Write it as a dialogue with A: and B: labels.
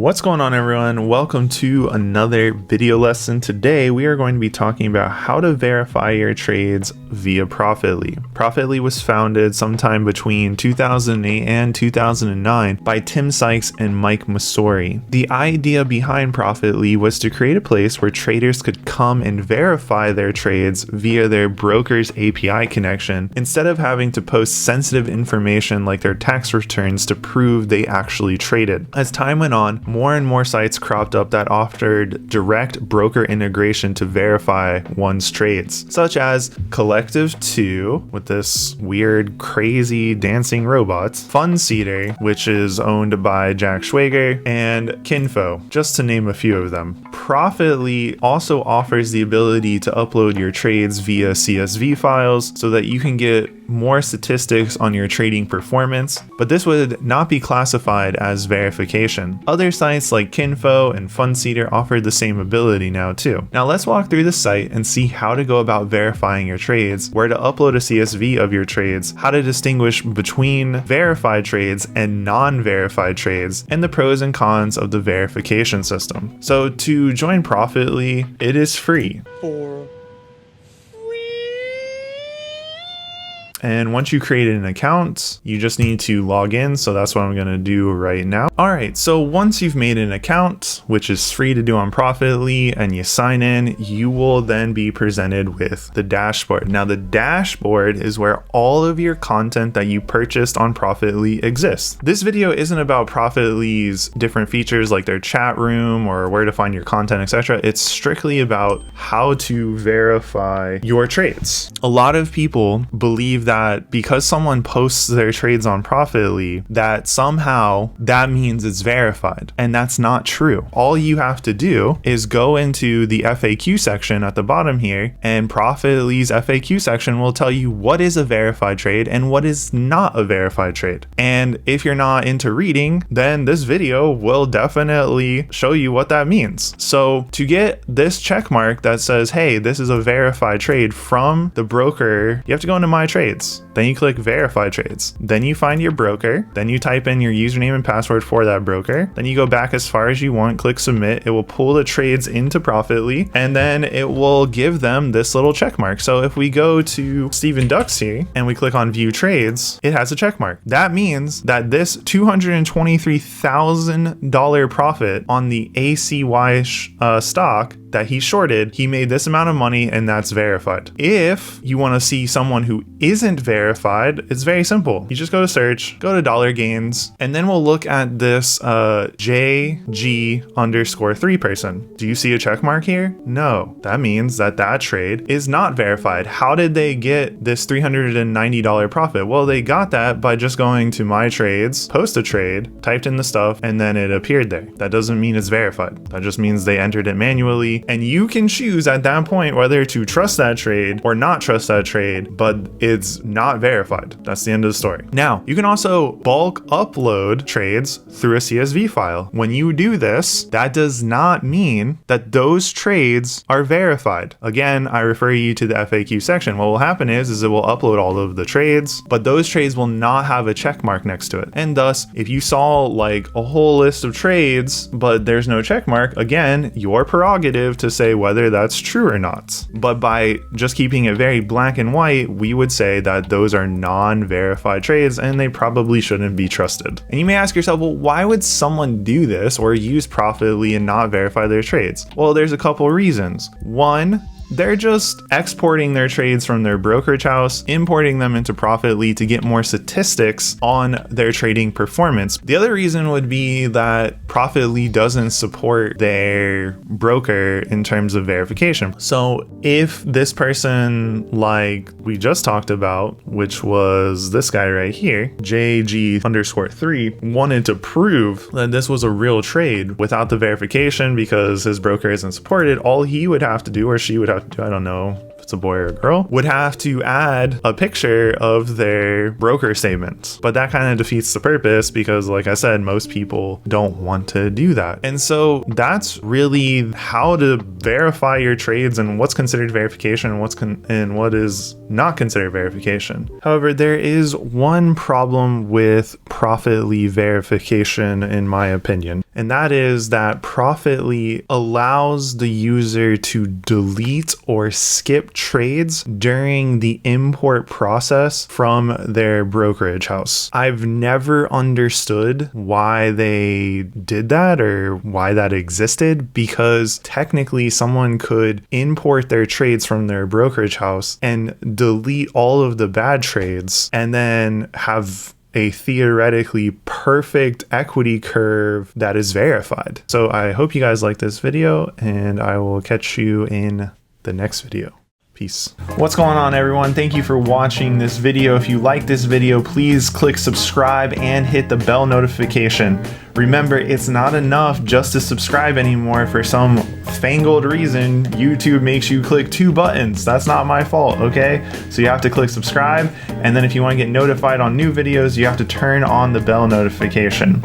A: What's going on, everyone? Welcome to another video lesson. Today we are going to be talking about how to verify your trades via Profitly. Profitly was founded sometime between 2008 and 2009 by Tim Sykes and Mike Masori. The idea behind Profitly was to create a place where traders could come and verify their trades via their broker's API connection instead of having to post sensitive information like their tax returns to prove they actually traded. As time went on, more and more sites cropped up that offered direct broker integration to verify one's trades, such as Collective2 with this weird, crazy dancing robots, FundSeeder, which is owned by Jack Schwager, and Kinfo, just to name a few of them. Profitly also offers the ability to upload your trades via CSV files so that you can get more statistics on your trading performance, but this would not be classified as verification. Other sites like Kinfo and FundSeeder offer the same ability now too. Now let's walk through the site and see how to go about verifying your trades, where to upload a CSV of your trades, how to distinguish between verified trades and non-verified trades, and the pros and cons of the verification system. So to join Profitly, it is free. And once you create an account, you just need to log in. So that's what I'm going to do right now. All right. So once you've made an account, which is free to do on Profitly, and you sign in, you will then be presented with the dashboard. Now, the dashboard is where all of your content that you purchased on Profitly exists. This video isn't about Profitly's different features like their chat room or where to find your content, etc. It's strictly about how to verify your trades. A lot of people believe that because someone posts their trades on Profitly, that somehow that means it's verified, and that's not true. All you have to do is go into the FAQ section at the bottom here, and Profitly's FAQ section will tell you what is a verified trade and what is not a verified trade. And if you're not into reading, then this video will definitely show you what that means. So to get this check mark that says, hey, this is a verified trade from the broker, you have to go into My Trades. Then you click verify trades. Then you find your broker. Then you type in your username and password for that broker. Then you go back as far as you want, click submit. It will pull the trades into Profitly, and then it will give them this little check mark. So if we go to Stephen Ducks here and we click on view trades, it has a check mark. That means that this $223,000 profit on the ACY stock that he shorted, he made this amount of money, and that's verified. If you want to see someone who isn't verified, it's very simple. You just go to search, go to dollar gains, and then we'll look at this JG_3 person. Do you see a check mark here? No. That means that that trade is not verified. How did they get this $390 profit? Well, they got that by just going to My Trades, post a trade, typed in the stuff, and then it appeared there. That doesn't mean it's verified. That just means they entered it manually, and you can choose at that point whether to trust that trade or not trust that trade, but it's not verified. That's the end of the story. Now, you can also bulk upload trades through a CSV file. When you do this, that does not mean that those trades are verified. Again, I refer you to the FAQ section. What will happen is it will upload all of the trades, but those trades will not have a check mark next to it. And thus, if you saw like a whole list of trades, but there's no check mark, again, your prerogative to say whether that's true or not. But by just keeping it very black and white, we would say that those are non-verified trades and they probably shouldn't be trusted. And you may ask yourself, well, why would someone do this or use Profitly and not verify their trades? Well, there's a couple reasons. One, they're just exporting their trades from their brokerage house, importing them into Profitly to get more statistics on their trading performance. The other reason would be that Profitly doesn't support their broker in terms of verification. So if this person, like we just talked about, which was this guy right here, JG_3, wanted to prove that this was a real trade without the verification because his broker isn't supported, all he would have to do, or she would have to do, I don't know if it's a boy or a girl, would have to add a picture of their broker statement. But that kind of defeats the purpose because, like I said, most people don't want to do that. And so that's really how to verify your trades and what's considered verification and what is not considered verification. However, there is one problem with Profitly verification, in my opinion, and that is that Profitly allows the user to delete or skip trades during the import process from their brokerage house. I've never understood why they did that or why that existed, because technically someone could import their trades from their brokerage house and delete all of the bad trades and then have a theoretically perfect equity curve that is verified. So I hope you guys like this video, and I will catch you in the next video. Peace. What's going on, everyone? Thank you for watching this video. If you like this video, please click subscribe and hit the bell notification. Remember, it's not enough just to subscribe anymore. For some fangled reason, YouTube makes you click 2 buttons. That's not my fault, okay? So you have to click subscribe, and then if you want to get notified on new videos, you have to turn on the bell notification.